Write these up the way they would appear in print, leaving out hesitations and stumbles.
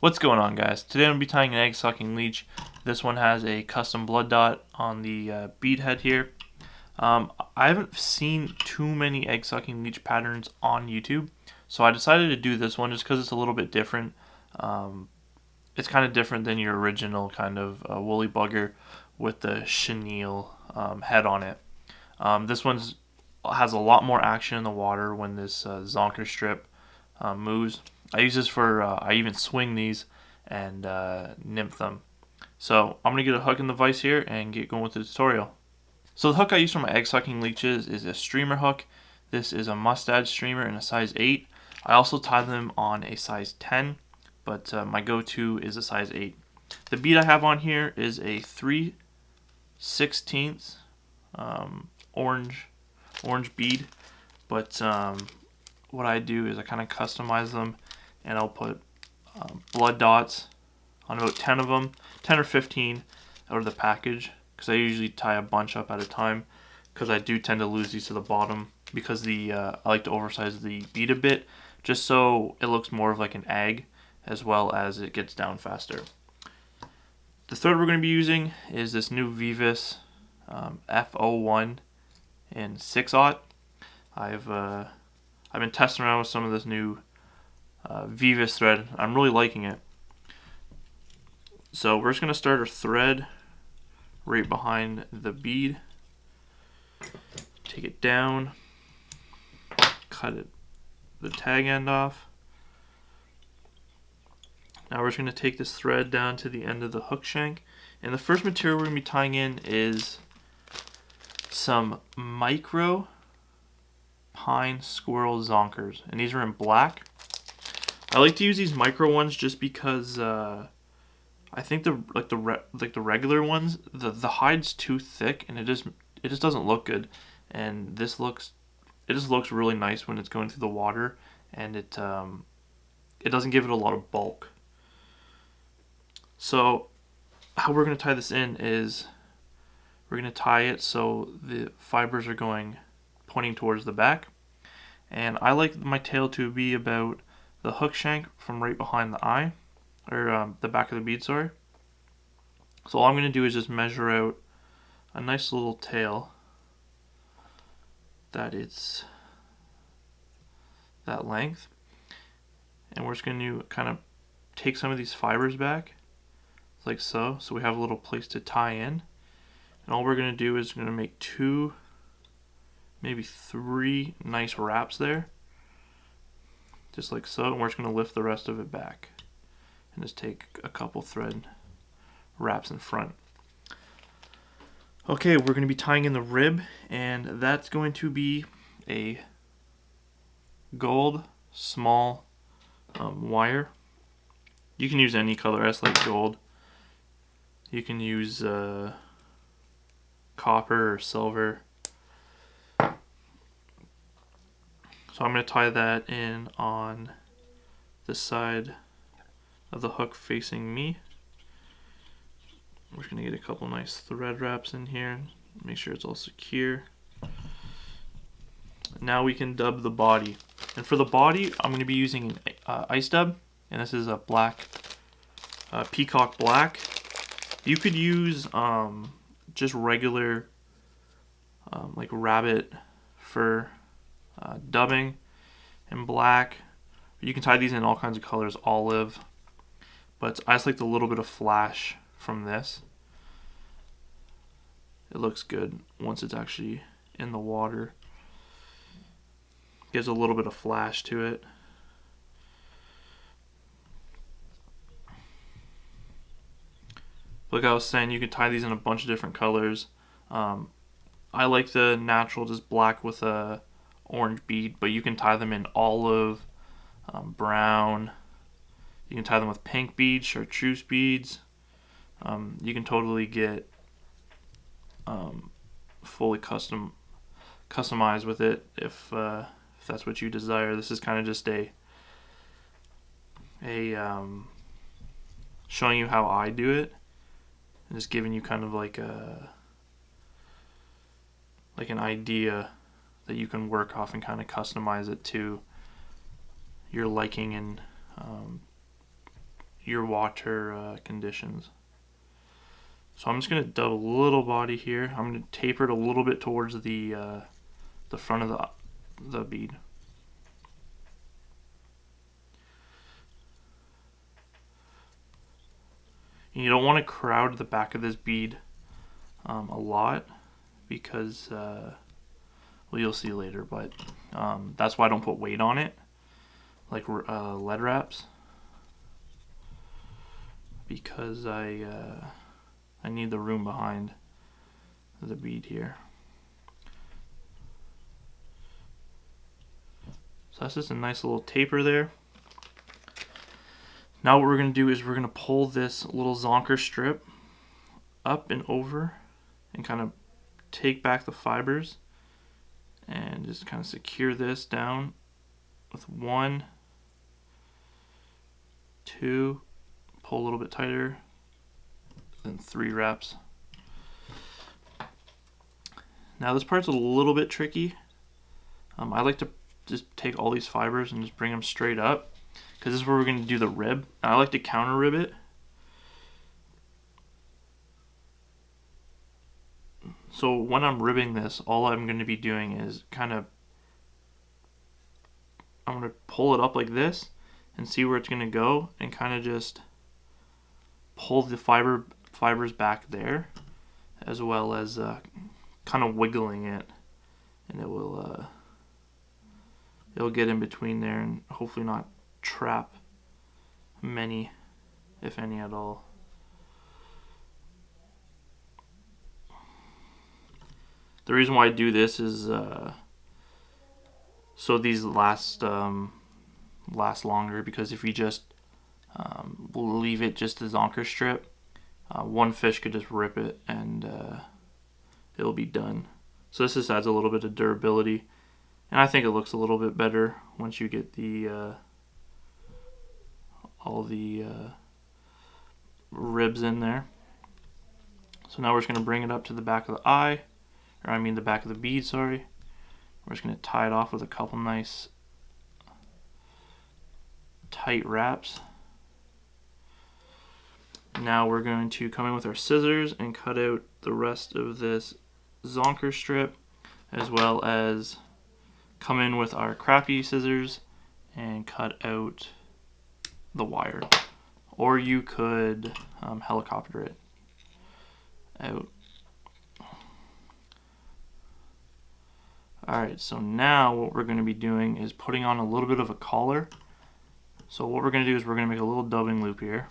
What's going on, guys? Today I'm going to be tying an egg sucking leech. This one has a custom blood dot on the bead head here. I haven't seen too many egg sucking leech patterns on YouTube, so I decided to do this one just because it's a little bit different. It's kind of different than your original kind of woolly bugger with the chenille head on it. This one has a lot more action in the water when this zonker strip moves. I use this for, I even swing these and nymph them. So I'm going to get a hook in the vise here and get going with the tutorial. So the hook I use for my egg sucking leeches is a streamer hook. This is a mustad streamer in a size 8. I also tie them on a size 10, but my go-to is a size 8. The bead I have on here is a 3/16 orange bead, but what I do is I kind of customize them, and I'll put blood dots on about 10 of them, 10 or 15 out of the package, because I usually tie a bunch up at a time, because I do tend to lose these to the bottom, because I like to oversize the bead a bit, just so it looks more of like an egg, as well as it gets down faster. The thread we're going to be using is this new Vivis F01 in 6/0. I've been testing around with some of this new Vivis thread. I'm really liking it. So we're just going to start our thread right behind the bead. Take it down, cut the tag end off. Now we're just going to take this thread down to the end of the hook shank. And the first material we're going to be tying in is some micro pine squirrel zonkers, and these are in black. I like to use these micro ones just because I think the regular ones, the hide's too thick and it just doesn't look good. And it just looks really nice when it's going through the water, and it doesn't give it a lot of bulk. So how we're going to tie this in is we're going to tie it so the fibers are pointing towards the back. And I like my tail to be about the hook shank from right behind the eye, or the back of the bead, sorry. So all I'm going to do is just measure out a nice little tail that it's that length. And we're just going to kind of take some of these fibers back, like so we have a little place to tie in. And all we're going to do is going to make 2, maybe 3 nice wraps there, just like so, and we're just going to lift the rest of it back and just take a couple thread wraps in front. Okay, we're going to be tying in the rib, and that's going to be a gold small wire. You can use any color. I just like gold. You can use copper or silver. So I'm going to tie that in on this side of the hook facing me. We're just going to get a couple nice thread wraps in here, make sure it's all secure. Now we can dub the body. And for the body, I'm going to be using an ice dub, and this is a black, peacock black. You could use just regular like rabbit fur dubbing in black. You can tie these in all kinds of colors, olive, but I just like the little bit of flash from this. It looks good once it's actually in the water. Gives a little bit of flash to it. Like I was saying, you can tie these in a bunch of different colors. I like the natural, just black with a orange bead, but you can tie them in olive, brown. You can tie them with pink beads, chartreuse beads. You can totally get fully customized with it if that's what you desire. This is kind of just a showing you how I do it, and just giving you kind of like an idea that you can work off and kind of customize it to your liking and your water conditions. So I'm just going to dub a little body here. I'm going to taper it a little bit towards the front of the bead. You don't want to crowd the back of this bead a lot because, well, you'll see later, but that's why I don't put weight on it, like lead wraps, because I need the room behind the bead here. So that's just a nice little taper there. Now what we're going to do is we're going to pull this little zonker strip up and over and kind of take back the fibers and just kind of secure this down with 1, 2, pull a little bit tighter, then 3 wraps. Now this part's a little bit tricky. I like to just take all these fibers and just bring them straight up, because this is where we're going to do the rib. And I like to counter rib it. So when I'm ribbing this, all I'm going to be doing is I'm going to pull it up like this and see where it's going to go, and kind of just pull the fibers back there, as well as kind of wiggling it, and it'll get in between there and hopefully not trap many, if any at all. The reason why I do this is so these last longer, because if you just leave it just the zonker strip, one fish could just rip it and it'll be done. So this just adds a little bit of durability, and I think it looks a little bit better once you get the all the ribs in there. So now we're just going to bring it up to the back of the eye, or I mean the back of the bead, sorry. We're just going to tie it off with a couple nice tight wraps. Now we're going to come in with our scissors and cut out the rest of this zonker strip, as well as come in with our crappy scissors and cut out the wire. Or you could helicopter it out. Alright, so now what we're going to be doing is putting on a little bit of a collar. So what we're going to do is we're going to make a little dubbing loop here.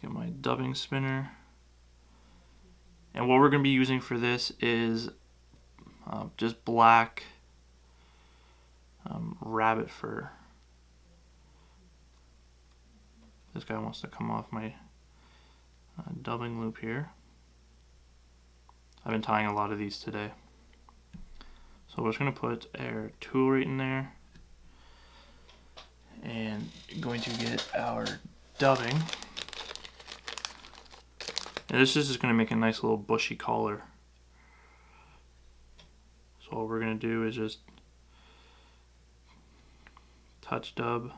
Get my dubbing spinner. And what we're going to be using for this is just black rabbit fur. This guy wants to come off my dubbing loop here. I've been tying a lot of these today. So we're just going to put our tool right in there, and going to get our dubbing. And this is just going to make a nice little bushy collar. So all we're going to do is just touch dub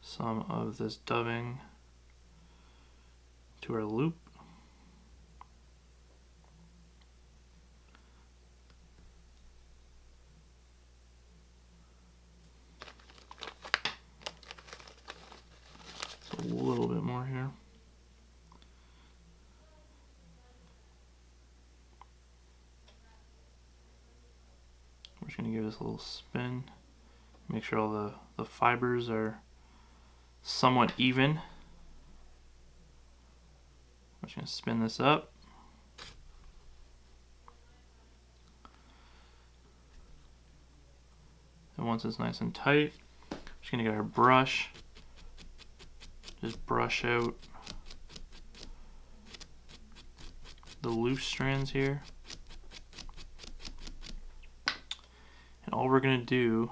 some of this dubbing to our loop. So a little bit more here. We're just going to give this a little spin. Make sure all the fibers are somewhat even. I'm just going to spin this up. And once it's nice and tight, we're just going to get our brush. Just brush out the loose strands here. And all we're going to do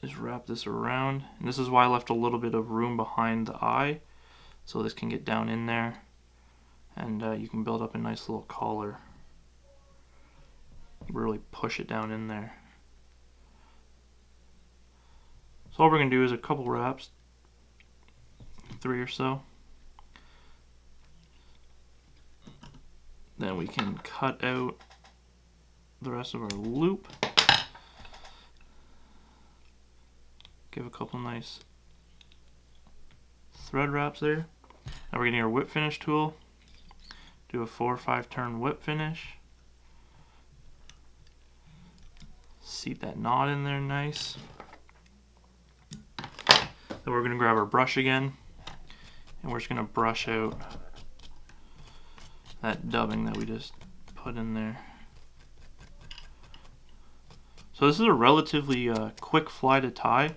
is wrap this around. And this is why I left a little bit of room behind the eye, so this can get down in there, and you can build up a nice little collar. really push it down in there. So all we're going to do is a couple wraps, 3 or so. Then we can cut out the rest of our loop. Give a couple nice thread wraps there. Now we're getting our whip finish tool. Do a 4 or 5 turn whip finish. Seat that knot in there nice. Then we're going to grab our brush again, and we're just going to brush out that dubbing that we just put in there. So this is a relatively quick fly to tie,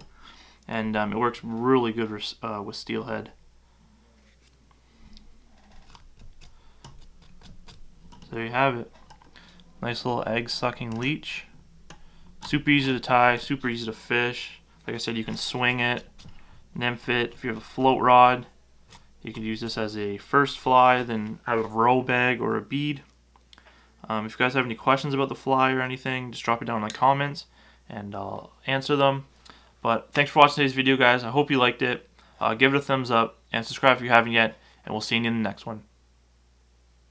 and it works really good with steelhead. So there you have it. Nice little egg sucking leech. Super easy to tie, super easy to fish. Like I said, you can swing it, nymph it. If you have a float rod, you can use this as a first fly, then have a row bag or a bead. If you guys have any questions about the fly or anything, just drop it down in the comments and I'll answer them. But thanks for watching today's video, guys. I hope you liked it. Give it a thumbs up and subscribe if you haven't yet, and we'll see you in the next one.